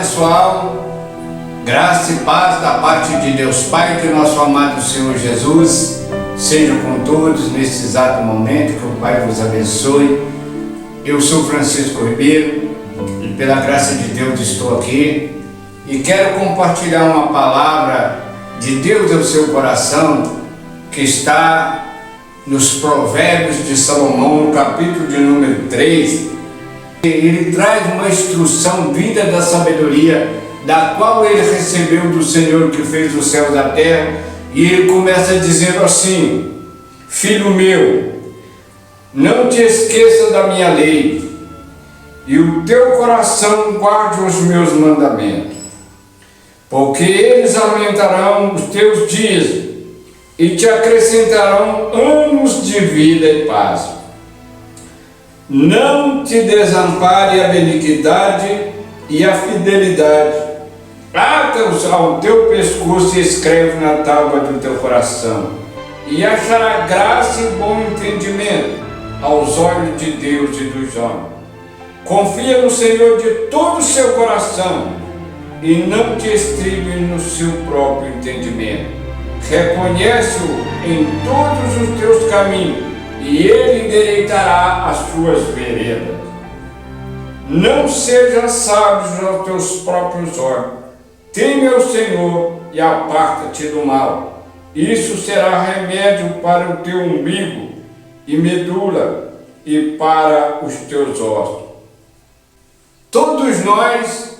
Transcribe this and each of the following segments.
pessoal, graça e paz da parte de Deus Pai, que nosso amado Senhor Jesus seja com todos nesse exato momento, que o Pai vos abençoe. Eu sou Francisco Ribeiro e pela graça de Deus estou aqui e quero compartilhar uma palavra de Deus ao seu coração que está nos Provérbios de Salomão, no capítulo de número 3. Ele traz uma instrução vinda da sabedoria, da qual ele recebeu do Senhor que fez o céu e a terra, e ele começa dizendo assim: filho meu, não te esqueça da minha lei, e o teu coração guarde os meus mandamentos, porque eles aumentarão os teus dias e te acrescentarão anos de vida e paz. Não te desampare a benignidade e a fidelidade. Ata-os ao teu pescoço e escreve na tábua do teu coração, e achará graça e bom entendimento aos olhos de Deus e dos homens. Confia no Senhor de todo o seu coração e não te estribe no seu próprio entendimento. Reconhece-o em todos os teus caminhos e ele endireitará as suas veredas. Não sejas sábio aos teus próprios olhos. Teme ao Senhor e aparta-te do mal. Isso será remédio para o teu umbigo e medula e para os teus ossos. Todos nós,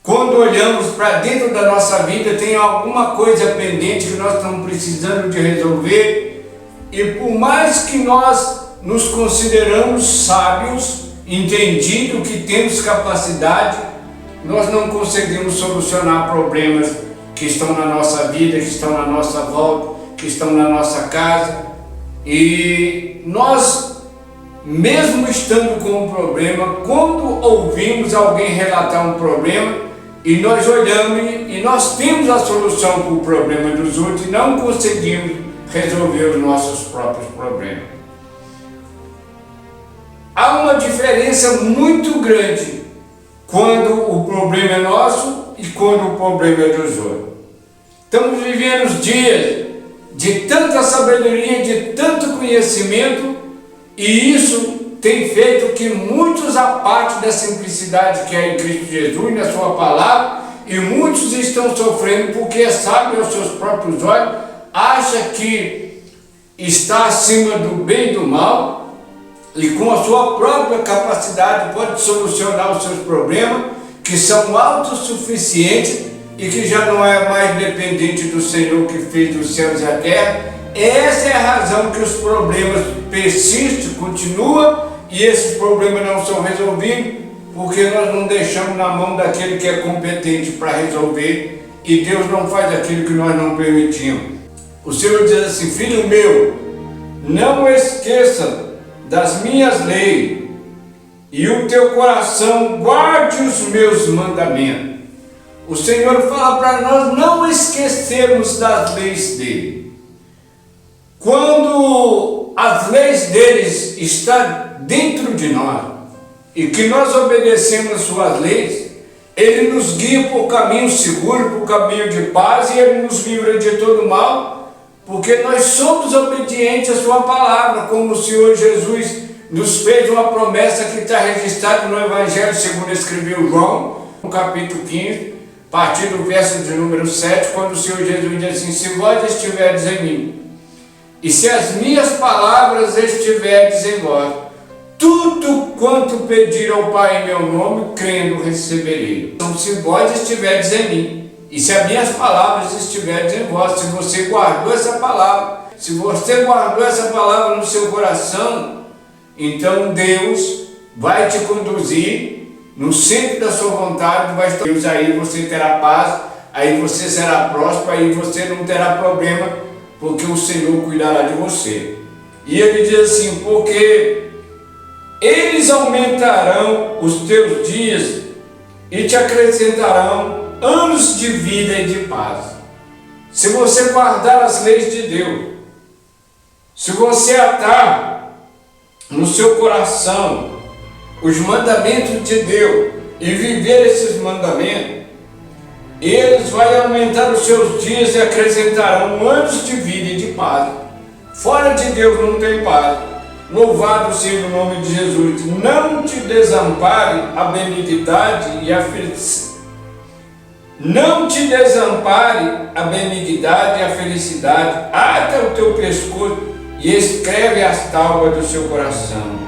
quando olhamos para dentro da nossa vida, tem alguma coisa pendente que nós estamos precisando de resolver. E por mais que nós nos consideramos sábios, entendido que temos capacidade, nós não conseguimos solucionar problemas que estão na nossa vida, que estão na nossa volta, que estão na nossa casa. E nós, mesmo estando com um problema, quando ouvimos alguém relatar um problema, e nós olhamos e nós temos a solução para o problema dos outros e não conseguimos resolver os nossos próprios problemas. Há uma diferença muito grande quando o problema é nosso e quando o problema é dos outros. Estamos vivendo dias de tanta sabedoria, de tanto conhecimento, e isso tem feito que muitos apartem da simplicidade que é em Cristo Jesus, na sua palavra, e muitos estão sofrendo porque é sábio aos seus próprios olhos, acha que está acima do bem e do mal e com a sua própria capacidade pode solucionar os seus problemas, que são autossuficientes e que já não é mais dependente do Senhor que fez os céus e a terra. Essa é a razão que os problemas persistem, continuam, e esses problemas não são resolvidos porque nós não deixamos na mão daquele que é competente para resolver, e Deus não faz aquilo que nós não permitimos. O Senhor diz assim: filho meu, não esqueça das minhas leis, e o teu coração guarde os meus mandamentos. O Senhor fala para nós não esquecermos das leis dele. Quando as leis deles estão dentro de nós e que nós obedecemos as suas leis, ele nos guia por caminho seguro, por caminho de paz, e ele nos livra de todo mal, porque nós somos obedientes à sua palavra, como o Senhor Jesus nos fez uma promessa que está registrada no Evangelho segundo escreveu João, no capítulo 15, a partir do verso de número 7, quando o Senhor Jesus diz assim: se vós estiverdes em mim, e se as minhas palavras estiverdes em vós, tudo quanto pedir ao Pai em meu nome, crendo, receberei. Então, se vós estiverdes em mim, e se as minhas palavras estiverem em vós, se você guardou essa palavra, se você guardou essa palavra no seu coração, então Deus vai te conduzir no centro da sua vontade, vai estar Deus, aí você terá paz, aí você será próspero, aí você não terá problema, porque o Senhor cuidará de você. E ele diz assim: porque eles aumentarão os teus dias e te acrescentarão anos de vida e de paz. Se você guardar as leis de Deus, se você atar no seu coração os mandamentos de Deus, e viver esses mandamentos, eles vão aumentar os seus dias e acrescentarão anos de vida e de paz. Fora de Deus não tem paz. Louvado seja o nome de Jesus. Não te desampare a benignidade e a felicidade. Não te desampare a benignidade e a felicidade. Ata o teu pescoço e escreve as tábuas do seu coração.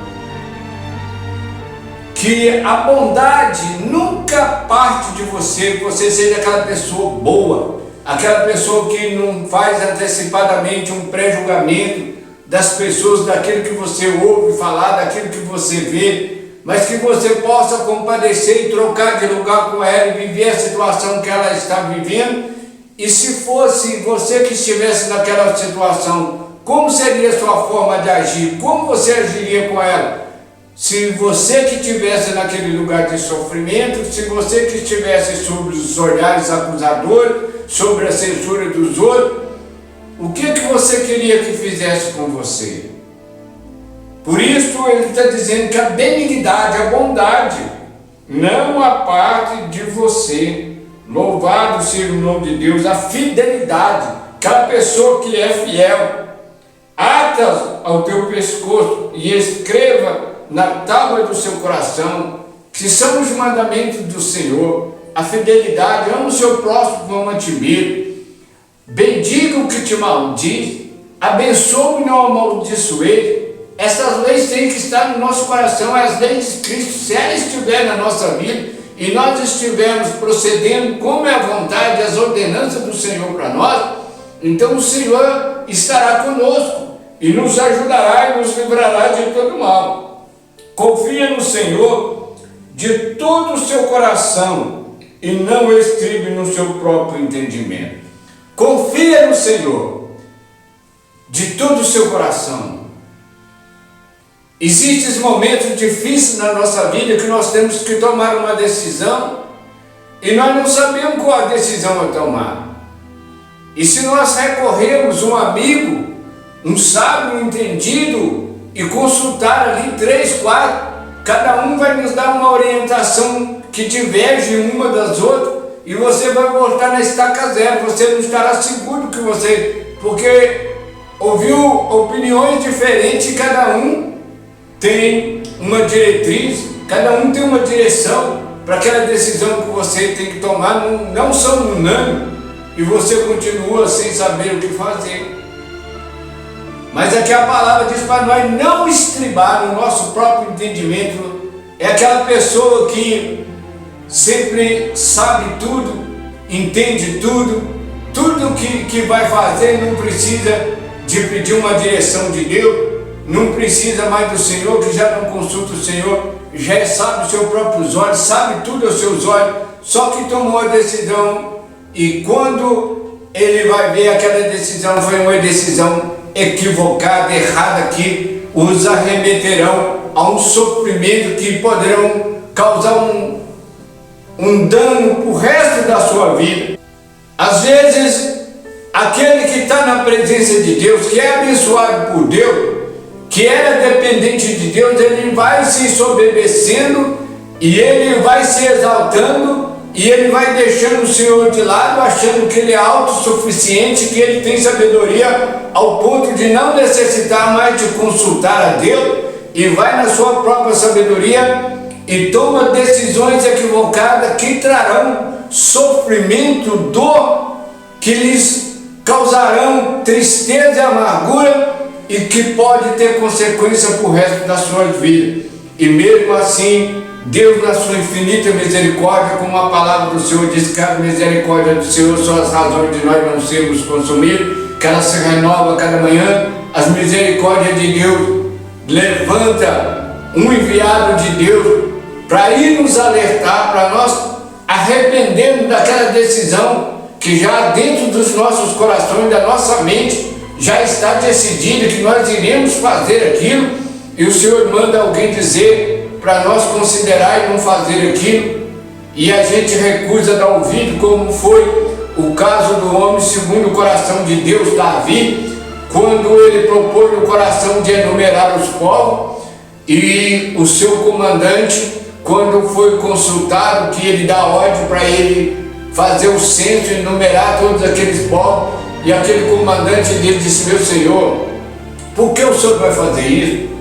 Que a bondade nunca parte de você, que você seja aquela pessoa boa, aquela pessoa que não faz antecipadamente um pré-julgamento das pessoas, daquilo que você ouve falar, daquilo que você vê, mas que você possa compadecer e trocar de lugar com ela e viver a situação que ela está vivendo. E se fosse você que estivesse naquela situação, como seria a sua forma de agir? Como você agiria com ela? Se você que estivesse naquele lugar de sofrimento, se você que estivesse sob os olhares acusadores, sobre a censura dos outros, o que você queria que fizesse com você? Por isso ele está dizendo que a benignidade, a bondade, não a parte de você. Louvado seja o nome de Deus. A fidelidade, aquela pessoa que é fiel, ata ao teu pescoço e escreva na tábua do seu coração, que são os mandamentos do Senhor. A fidelidade, ama o seu próximo como a ti mesmo. Bendiga o que te maldiz, abençoe e não amaldiçoe. Essas leis têm que estar no nosso coração, as leis de Cristo. Se ela estiver na nossa vida e nós estivermos procedendo como é a vontade, as ordenanças do Senhor para nós, então o Senhor estará conosco e nos ajudará e nos livrará de todo mal. Confia no Senhor de todo o seu coração e não estribe no seu próprio entendimento. Confia no Senhor de todo o seu coração. Existem momentos difíceis na nossa vida que nós temos que tomar uma decisão e nós não sabemos qual a decisão a tomar. E se nós recorrermos a um amigo, um sábio, um entendido, e consultar ali 3, 4, cada um vai nos dar uma orientação que diverge uma das outras, e você vai voltar na estaca zero. Você não estará seguro que você, porque ouviu opiniões diferentes e cada um tem uma diretriz, cada um tem uma direção para aquela decisão que você tem que tomar, não são unânimes, e você continua sem saber o que fazer. Mas aqui a palavra diz para nós não estribar no nosso próprio entendimento. É aquela pessoa que sempre sabe tudo, entende tudo, tudo que vai fazer, não precisa de pedir uma direção de Deus, não precisa mais do Senhor, que já não consulta o Senhor, já sabe os seus próprios olhos, sabe tudo aos seus olhos, só que tomou a decisão, e quando ele vai ver aquela decisão, foi uma decisão equivocada, errada, que os arremeterão a um sofrimento que poderão causar um dano para o resto da sua vida. Às vezes, aquele que está na presença de Deus, que é abençoado por Deus, que era dependente de Deus, ele vai se ensoberbecendo e ele vai se exaltando e ele vai deixando o Senhor de lado, achando que ele é autossuficiente, que ele tem sabedoria ao ponto de não necessitar mais de consultar a Deus, e vai na sua própria sabedoria e toma decisões equivocadas que trarão sofrimento, dor, que lhes causarão tristeza e amargura e que pode ter consequência para o resto das suas vidas. E mesmo assim, Deus, na sua infinita misericórdia, como a palavra do Senhor diz, que a misericórdia do Senhor são as razões de nós não sermos consumidos, que ela se renova cada manhã. As misericórdias de Deus levanta um enviado de Deus para ir nos alertar, para nós arrependermos daquela decisão que já dentro dos nossos corações, da nossa mente, já está decidida que nós iremos fazer aquilo, e o Senhor manda alguém dizer para nós considerar e não fazer aquilo, e a gente recusa dar ouvido, como foi o caso do homem segundo o coração de Deus, Davi, quando ele propôs no coração de enumerar os povos, e o seu comandante quando foi consultado, que ele dá ordem para ele fazer o censo e numerar todos aqueles povos, e aquele comandante dele disse: meu senhor, por que o senhor vai fazer isso?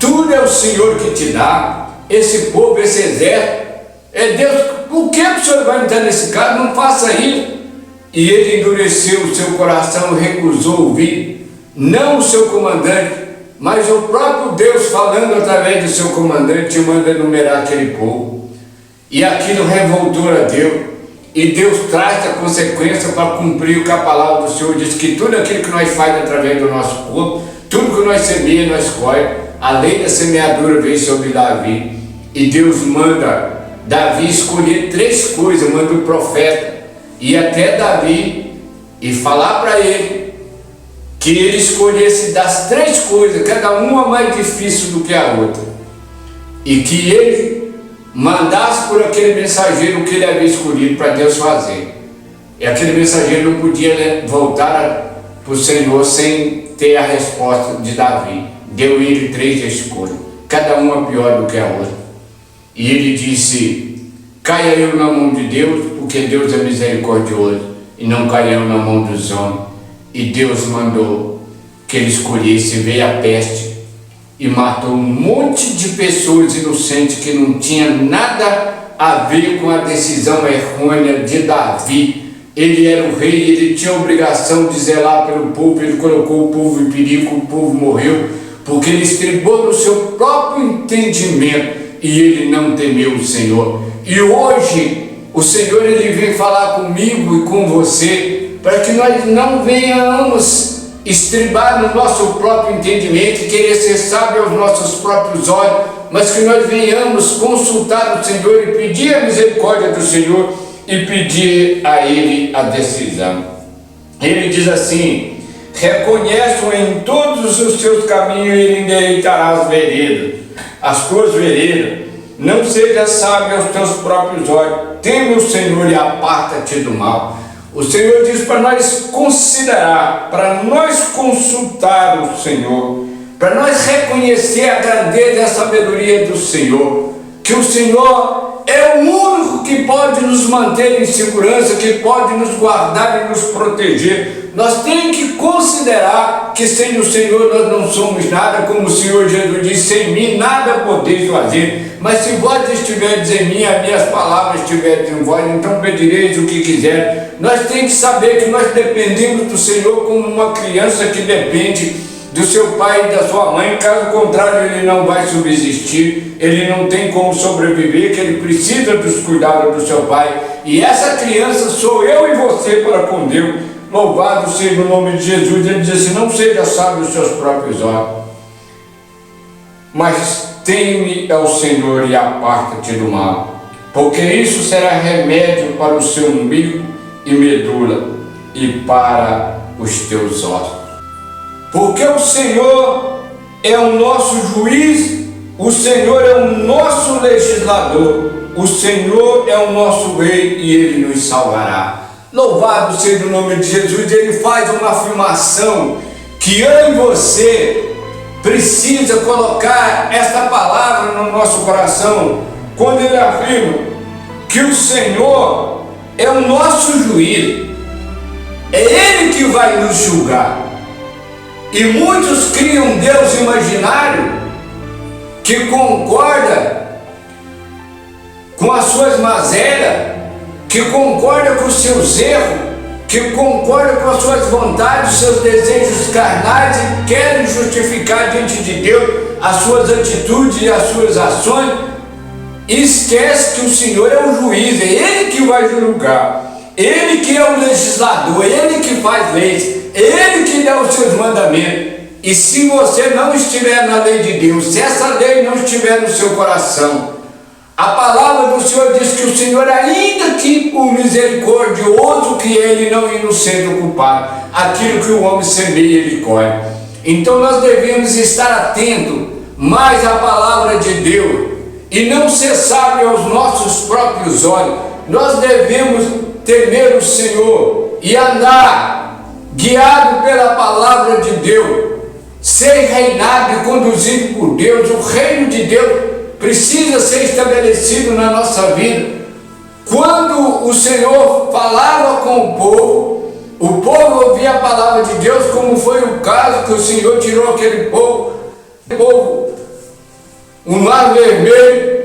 Tudo é o Senhor que te dá, esse povo, esse exército, é Deus. Por que o senhor vai entrar nesse caso? Não faça isso. E ele endureceu o seu coração e recusou ouvir, não o seu comandante, mas o próprio Deus falando através do seu comandante, manda numerar aquele povo. E aquilo revoltou a Deus, e Deus traz a consequência para cumprir o que a palavra do Senhor diz, que tudo aquilo que nós fazemos através do nosso corpo, tudo que nós semeamos, nós colhemos. A lei da semeadura veio sobre Davi, e Deus manda Davi escolher 3 coisas, manda o profeta ir até Davi e falar para ele que ele escolhesse das 3 coisas, cada uma mais difícil do que a outra, e que ele mandasse por aquele mensageiro o que ele havia escolhido para Deus fazer. E aquele mensageiro não podia voltar para o Senhor sem ter a resposta de Davi. Deu ele 3 escolhas, cada uma pior do que a outra. E ele disse: caia eu na mão de Deus, porque Deus é misericordioso, e não caia eu na mão dos homens. E Deus mandou que ele escolhesse. Veio a peste e matou um monte de pessoas inocentes que não tinha nada a ver com a decisão errônea de Davi. Ele era o rei, ele tinha a obrigação de zelar pelo povo, ele colocou o povo em perigo, o povo morreu, porque ele estribou no seu próprio entendimento e ele não temeu o Senhor. E hoje o Senhor, ele vem falar comigo e com você, para que nós não venhamos estribar no nosso próprio entendimento e querer ser sábio aos nossos próprios olhos, mas que nós venhamos consultar o Senhor e pedir a misericórdia do Senhor e pedir a Ele a decisão. Ele diz assim: reconheço em todos os seus caminhos e Ele endireitará as veredas, as tuas veredas. Não seja sábio aos teus próprios olhos, teme o Senhor e aparta-te do mal. O Senhor diz para nós considerar, para nós consultar o Senhor, para nós reconhecer a grandeza e a sabedoria do Senhor, que o Senhor é o único que pode nos manter em segurança, que pode nos guardar e nos proteger. Nós temos que considerar que sem o Senhor nós não somos nada, como o Senhor Jesus disse: sem mim nada podeis fazer, mas se vós estiverdes em mim, as minhas palavras estiverdes em vós, então pedireis o que quiser. Nós temos que saber que nós dependemos do Senhor como uma criança que depende do seu pai e da sua mãe. Caso contrário, ele não vai subsistir, ele não tem como sobreviver, que ele precisa dos cuidados do seu pai. E essa criança sou eu e você para com Deus. Louvado seja o nome de Jesus. Ele diz assim: não seja sábio os seus próprios olhos, mas teme ao Senhor e aparta-te do mal, porque isso será remédio para o seu umbigo e medula e para os teus ossos. Porque o Senhor é o nosso juiz, o Senhor é o nosso legislador, o Senhor é o nosso rei e Ele nos salvará. Louvado seja o nome de Jesus. Ele faz uma afirmação que eu e você precisa colocar esta palavra no nosso coração, quando ele afirma que o Senhor é o nosso juiz, é Ele que vai nos julgar. E muitos criam um Deus imaginário que concorda com as suas mazelas, que concorda com os seus erros, que concorda com as suas vontades, os seus desejos carnais, e querem justificar diante de Deus as suas atitudes e as suas ações, e esquece que o Senhor é o juiz, é Ele que vai julgar, Ele que é o legislador, Ele que faz leis, Ele que dá os seus mandamentos. E se você não estiver na lei de Deus, se essa lei não estiver no seu coração, a palavra do Senhor diz que o Senhor, ainda que por misericordioso que Ele, não inocente o culpado, aquilo que o homem semeia, ele colhe. Então nós devemos estar atentos mais à palavra de Deus e não ser sábio aos nossos próprios olhos. Nós devemos temer o Senhor e andar guiado pela palavra de Deus, ser reinado e conduzido por Deus. O reino de Deus precisa ser estabelecido na nossa vida. Quando o Senhor falava com o povo ouvia a palavra de Deus, como foi o caso que o Senhor tirou aquele povo, o mar vermelho,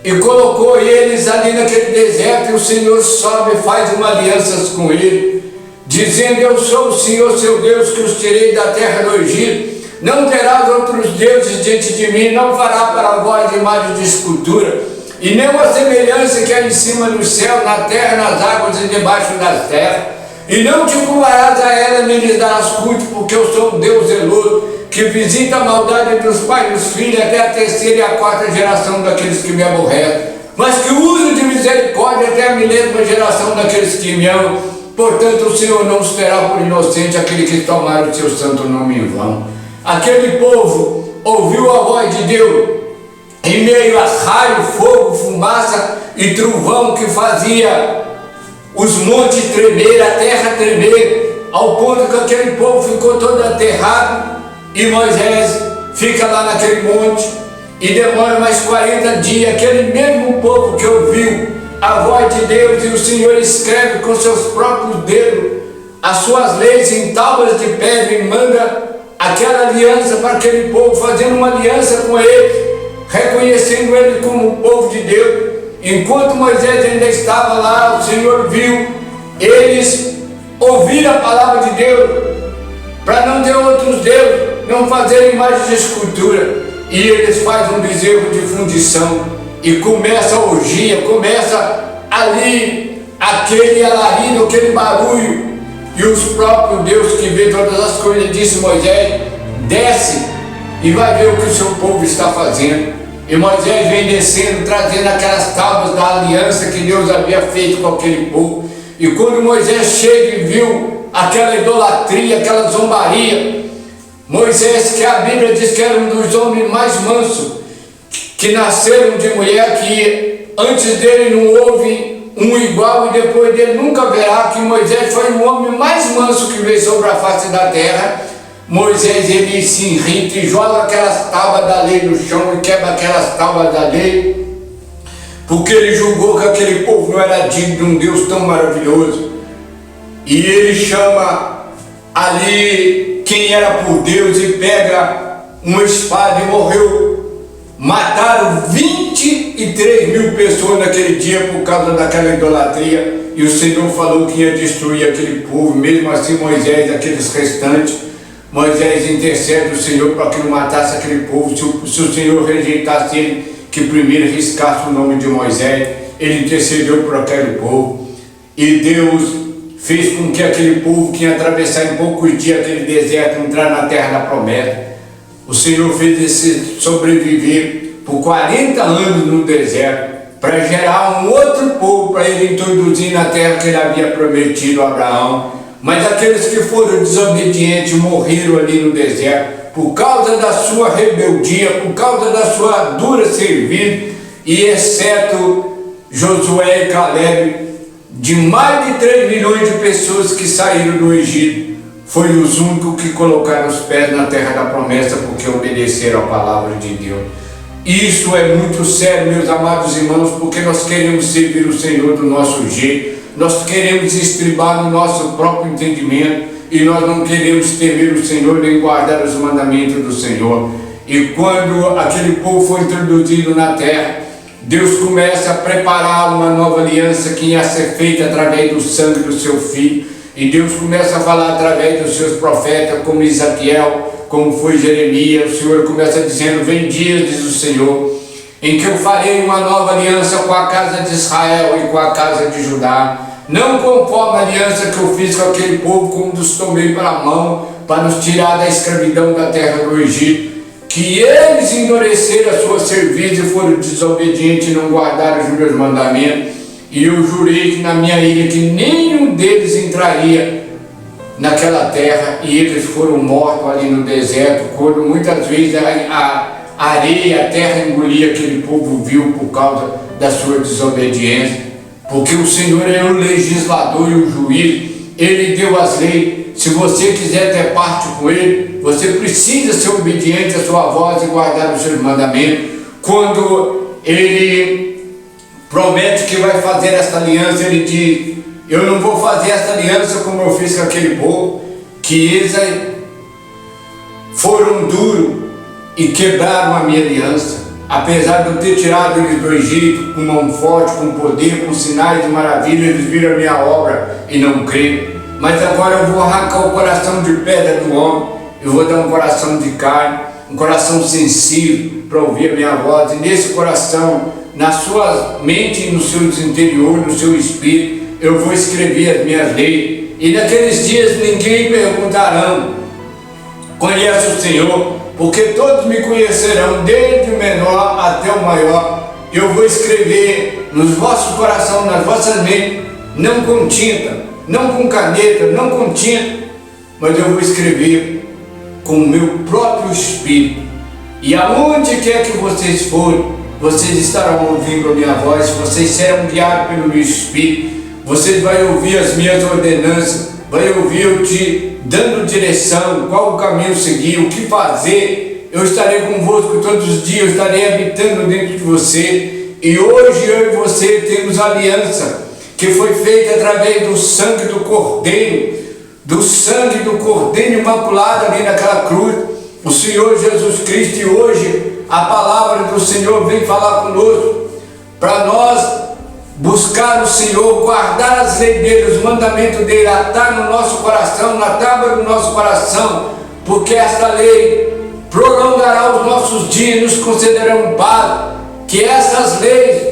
e colocou eles ali naquele deserto, e o Senhor sobe e faz uma aliança com ele, dizendo: eu sou o Senhor seu Deus, que os tirei da terra do Egito. Não terás outros deuses diante de mim, não fará para vós imagem de escultura, e nem uma semelhança que há em cima no céu, na terra, nas águas e debaixo das terras. E não te curvarás a ela, nem lhes darás culto, porque eu sou um Deus zeloso, que visita a maldade entre os pais e os filhos, até a terceira e a quarta geração daqueles que me aborrecem, mas que uso de misericórdia até a milésima geração daqueles que me amam. Portanto, o Senhor não os terá por inocente aquele que tomaram o seu santo nome em vão. Aquele povo ouviu a voz de Deus em meio a raio, fogo, fumaça e trovão que fazia os montes tremer, a terra tremer, ao ponto que aquele povo ficou todo aterrado. E Moisés fica lá naquele monte e demora mais 40 dias. Aquele mesmo povo que ouviu a voz de Deus, e o Senhor escreve com seus próprios dedos as suas leis em tábuas de pedra, e manda aquela aliança para aquele povo, fazendo uma aliança com ele, reconhecendo ele como o povo de Deus. Enquanto Moisés ainda estava lá, o Senhor viu eles ouvir a palavra de Deus, para não ter outros deuses, não fazer imagem de escultura, e eles fazem um bezerro de fundição, e começa a orgia, começa ali aquele alarido, aquele barulho, e os próprios Deus que vê todas as coisas disse: Moisés, desce e vai ver o que o seu povo está fazendo. E Moisés vem descendo, trazendo aquelas tábuas da aliança que Deus havia feito com aquele povo. E quando Moisés chega e viu aquela idolatria, aquela zombaria, Moisés, que a Bíblia diz que era um dos homens mais mansos que nasceram de mulher, que antes dele não houve um igual, e depois dele nunca haverá, que Moisés foi o homem mais manso que veio sobre a face da terra. Moisés, ele se irrita e joga aquelas tábuas da lei no chão e quebra aquelas tábuas da lei, porque ele julgou que aquele povo não era digno de um Deus tão maravilhoso. E ele chama ali quem era por Deus e pega uma espada e morreu. Mataram 23 mil pessoas naquele dia por causa daquela idolatria, e o Senhor falou que ia destruir aquele povo. Mesmo assim, Moisés, aqueles restantes, Moisés intercede o Senhor para que não matasse aquele povo. Se o Senhor rejeitasse ele, que primeiro riscasse o nome de Moisés. Ele intercedeu por aquele povo, e Deus fez com que aquele povo que ia atravessar em poucos dias aquele deserto, entrar na terra da promessa. O Senhor fez esse sobreviver por 40 anos no deserto, para gerar um outro povo para ele introduzir na terra que ele havia prometido a Abraão. Mas aqueles que foram desobedientes morreram ali no deserto por causa da sua rebeldia, por causa da sua dura serviço, e exceto Josué e Caleb, de mais de 3 milhões de pessoas que saíram do Egito, foram os únicos que colocaram os pés na terra da promessa, porque obedeceram a palavra de Deus. Isso é muito sério, meus amados irmãos, porque nós queremos servir o Senhor do nosso jeito, nós queremos estribar no nosso próprio entendimento, e nós não queremos temer o Senhor nem guardar os mandamentos do Senhor. E quando aquele povo foi introduzido na terra, Deus começa a preparar uma nova aliança que ia ser feita através do sangue do seu Filho. E Deus começa a falar através dos seus profetas, como Ezequiel, como foi Jeremias. O Senhor começa dizendo: vem dias, diz o Senhor, em que eu farei uma nova aliança com a casa de Israel e com a casa de Judá, não conforme a aliança que eu fiz com aquele povo, quando os tomei para a mão, para nos tirar da escravidão da terra do Egito, que eles endureceram a sua serviço e foram desobedientes e não guardaram os meus mandamentos. E eu jurei que na minha ilha que nenhum deles entraria naquela terra, e eles foram mortos ali no deserto, quando muitas vezes a areia, a terra engolia aquele povo vil por causa da sua desobediência. Porque o Senhor é o legislador e o juiz, Ele deu as leis. Se você quiser ter parte com Ele, você precisa ser obediente à sua voz e guardar os seus mandamentos. Quando ele promete que vai fazer essa aliança. Ele diz: eu não vou fazer essa aliança como eu fiz com aquele povo, que eles foram duros e quebraram a minha aliança. Apesar de eu ter tirado eles do Egito com mão forte, com poder, com sinais de maravilha, eles viram a minha obra e não creram. Mas agora eu vou arrancar o coração de pedra do homem, eu vou dar um coração de carne, um coração sensível para ouvir a minha voz. E nesse coração, na sua mente e no seu interior, no seu espírito, eu vou escrever as minhas leis. E naqueles dias ninguém perguntarão: conhece o Senhor? Porque todos me conhecerão, desde o menor até o maior. Eu vou escrever nos vossos corações, nas vossas mentes, não com tinta, não com caneta, não com tinta, mas eu vou escrever com o meu próprio Espírito. E aonde quer que vocês forem, vocês estarão ouvindo a minha voz, vocês serão guiados pelo meu Espírito, vocês vão ouvir as minhas ordenanças, vai ouvir eu te dando direção, qual o caminho seguir, o que fazer. Eu estarei convosco todos os dias, eu estarei habitando dentro de você. E hoje eu e você temos aliança, que foi feita através do sangue do Cordeiro imaculado ali naquela cruz, o Senhor Jesus Cristo. E hoje a palavra do Senhor vem falar conosco, para nós buscar o Senhor, guardar as leis dele, os mandamentos dele, atar no nosso coração, na tábua do nosso coração, porque esta lei prolongará os nossos dias, nos concederá paz, que essas leis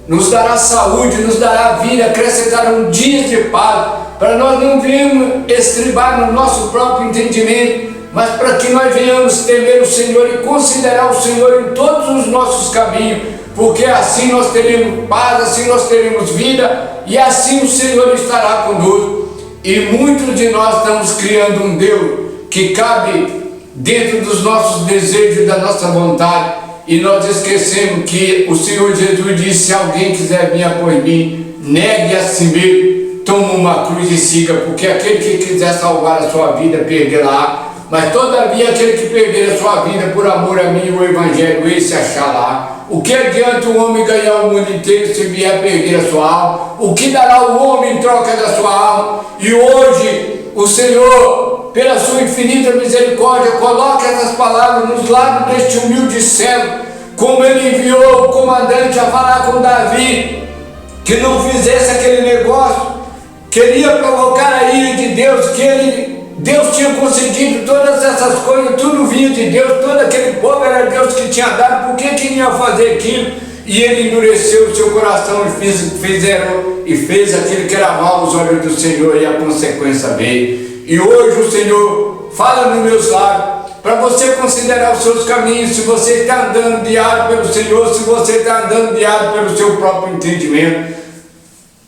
nos dará saúde, nos dará vida, acrescentarão dias de paz, para nós não venhamos estribar no nosso próprio entendimento, mas para que nós venhamos temer o Senhor e considerar o Senhor em todos os nossos caminhos, porque assim nós teremos paz, assim nós teremos vida, e assim o Senhor estará conosco. E muitos de nós estamos criando um Deus que cabe dentro dos nossos desejos, da nossa vontade, e nós esquecemos que o Senhor Jesus disse: se alguém quiser vir após mim, negue a si mesmo, toma uma cruz e siga, porque aquele que quiser salvar a sua vida, perderá. Mas todavia aquele que perder a sua vida por amor a mim e o Evangelho, esse achará. O que adianta o homem ganhar o mundo inteiro se vier a perder a sua alma? O que dará o homem em troca da sua alma? E hoje o Senhor, pela sua infinita misericórdia, coloca essas palavras nos lábios deste humilde servo, como ele enviou o comandante a falar com Davi, que não fizesse aquele negócio, queria provocar a ira de Deus, Deus tinha concedido todas essas coisas, tudo vinha de Deus, todo aquele povo era Deus que tinha dado, por que queria fazer aquilo? E ele endureceu o seu coração e fez aquilo que era mal aos olhos do Senhor, e a consequência veio. E hoje o Senhor fala nos meus lábios, para você considerar os seus caminhos, se você está andando guiado pelo Senhor, se você está andando guiado pelo seu próprio entendimento.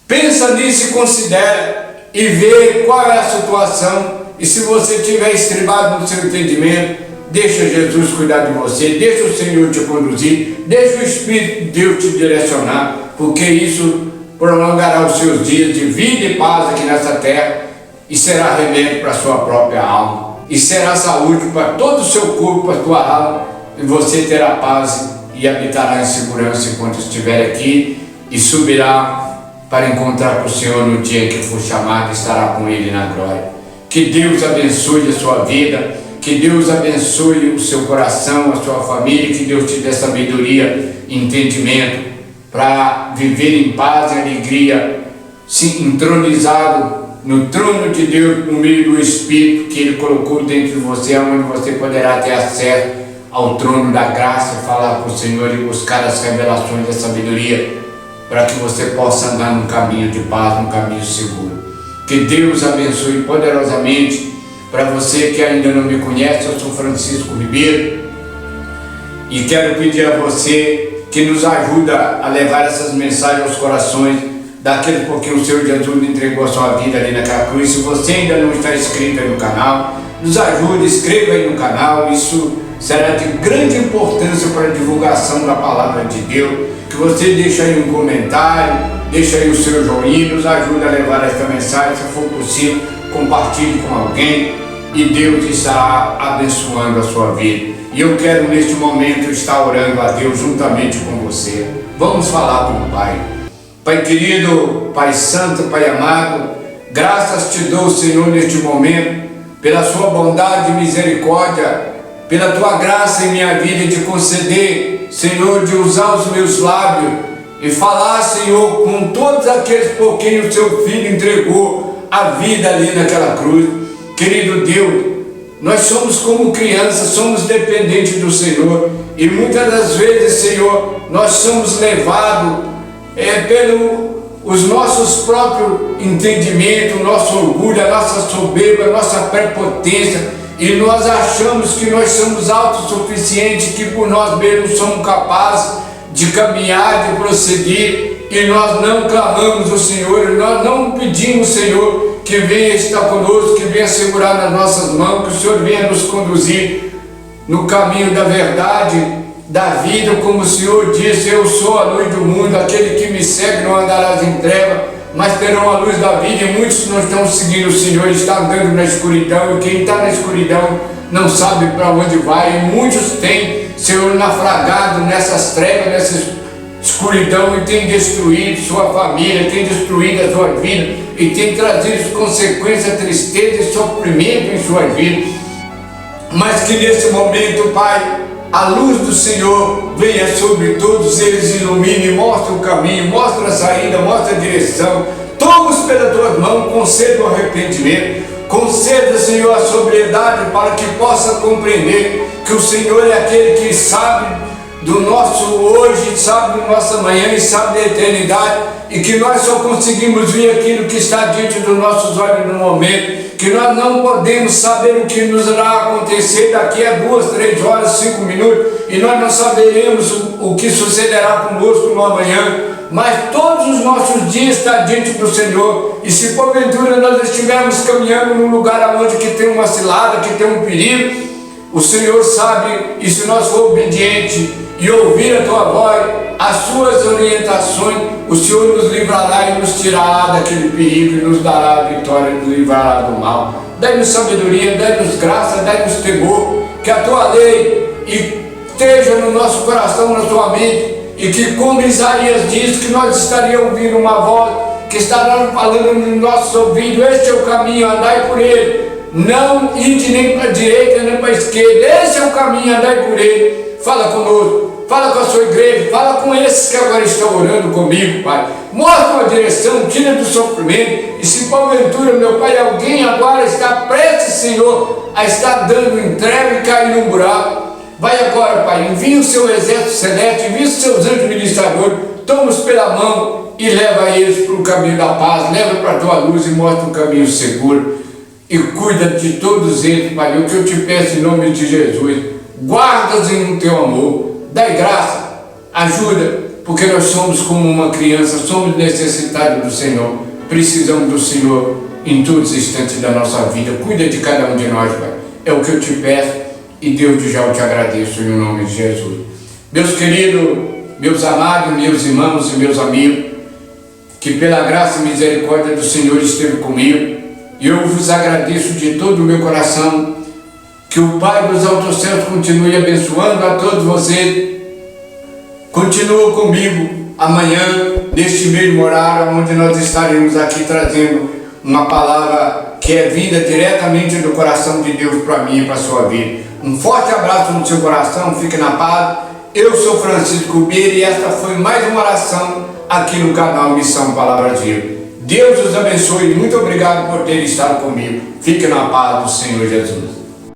Pensa nisso e considera, e vê qual é a situação. E se você estiver estribado no seu entendimento, deixa Jesus cuidar de você, deixa o Senhor te conduzir, deixa o Espírito de Deus te direcionar, porque isso prolongará os seus dias de vida e paz aqui nessa terra, e será remédio para a sua própria alma, e será saúde para todo o seu corpo, para a tua alma, e você terá paz e habitará em segurança enquanto estiver aqui, e subirá para encontrar com o Senhor no dia que for chamado, e estará com Ele na glória. Que Deus abençoe a sua vida, que Deus abençoe o seu coração, a sua família, que Deus te dê sabedoria e entendimento para viver em paz e alegria, entronizado no trono de Deus, no meio do Espírito que Ele colocou dentro de você, onde você poderá ter acesso ao trono da graça, falar com o Senhor e buscar as revelações da sabedoria, para que você possa andar num caminho de paz, num caminho seguro. Que Deus abençoe poderosamente. Para você que ainda não me conhece, eu sou Francisco Ribeiro e quero pedir a você que nos ajuda a levar essas mensagens aos corações daqueles por quem o Senhor Jesus entregou a sua vida ali naquela cruz. Se você ainda não está inscrito aí no canal, nos ajude, inscreva aí no canal, isso será de grande importância para a divulgação da palavra de Deus. Que você deixe aí um comentário, deixe aí o seu joinha, nos ajuda a levar esta mensagem, se for possível, compartilhe com alguém, e Deus estará abençoando a sua vida. E eu quero neste momento estar orando a Deus juntamente com você. Vamos falar com o Pai. Pai querido, Pai santo, Pai amado, graças te dou, Senhor, neste momento, pela sua bondade e misericórdia, pela tua graça em minha vida de conceder, Senhor, de usar os meus lábios e falar, Senhor, com todos aqueles por quem o seu Filho entregou a vida ali naquela cruz. Querido Deus, nós somos como crianças, somos dependentes do Senhor, e muitas das vezes, Senhor, nós somos levados pelos nossos próprios entendimentos, o nosso orgulho, a nossa soberba, a nossa prepotência, e nós achamos que nós somos autossuficientes, que por nós mesmos somos capazes de caminhar, de prosseguir, e nós não clamamos ao Senhor, nós não pedimos, Senhor, que venha estar conosco, que venha segurar nas nossas mãos, que o Senhor venha nos conduzir no caminho da verdade, da vida, como o Senhor disse: eu sou a luz do mundo, aquele que me segue não andará em trevas, mas terão a luz da vida. E muitos não estão seguindo o Senhor, estão andando na escuridão, e quem está na escuridão não sabe para onde vai, e muitos têm, Senhor, naufragado nessas trevas, nessa escuridão, e tem destruído sua família, tem destruído a sua vida, e tem trazido consequências, tristeza e sofrimento em sua vida. Mas que nesse momento, Pai, a luz do Senhor venha sobre todos eles, ilumine, mostre o caminho, mostre a saída, mostre a direção. Toma-os pelas tuas mãos, conceda o arrependimento, conceda, Senhor, a sobriedade para que possa compreender que o Senhor é aquele que sabe do nosso hoje, sabe do nosso amanhã e sabe da eternidade, e que nós só conseguimos ver aquilo que está diante dos nossos olhos no momento, que nós não podemos saber o que nos irá acontecer daqui a 2, 3 horas, 5 minutos, e nós não saberemos o que sucederá conosco no amanhã, mas todos os nossos dias estão diante do Senhor, e se porventura nós estivermos caminhando num lugar onde que tem uma cilada, que tem um perigo, o Senhor sabe, e se nós for obedientes e ouvir a tua voz, as suas orientações, o Senhor nos livrará e nos tirará daquele perigo e nos dará a vitória e nos livrará do mal. Dai-nos sabedoria, dai-nos graça, dai-nos temor, que a tua lei esteja no nosso coração, na tua mente, e que, como Isaías diz, que nós estaríamos ouvindo uma voz que estará falando no nosso ouvido: este é o caminho, andai por ele, não ide nem para a direita nem para a esquerda, esse é o caminho, andai por ele. Fala conosco, fala com a sua igreja, fala com esses que agora estão orando comigo, Pai. Mostra uma direção, tira do sofrimento. E se porventura, meu Pai, alguém agora está prestes, Senhor, a estar dando em treva e cair num buraco, vai agora, Pai, envia o seu exército celeste, envia os seus anjos ministradores, toma-os pela mão e leva eles para o caminho da paz, leva para a tua luz e mostra um caminho seguro. E cuida de todos eles, Pai, o que eu te peço em nome de Jesus. Guarda-os em teu amor, dai graça, ajuda, porque nós somos como uma criança, somos necessitados do Senhor, precisamos do Senhor em todos os instantes da nossa vida. Cuida de cada um de nós, Pai, é o que eu te peço, e Deus, já eu te agradeço em nome de Jesus. Meus queridos, meus amados, meus irmãos e meus amigos, que pela graça e misericórdia do Senhor esteve comigo, e eu vos agradeço de todo o meu coração. Que o Pai dos altos céus continue abençoando a todos vocês. Continua comigo amanhã, neste mesmo horário, onde nós estaremos aqui trazendo uma palavra que é vinda diretamente do coração de Deus para mim e para a sua vida. Um forte abraço no seu coração, fique na paz. Eu sou Francisco Beira e esta foi mais uma oração aqui no canal Missão Palavra Viva. Deus os abençoe e muito obrigado por ter estado comigo. Fique na paz do Senhor Jesus.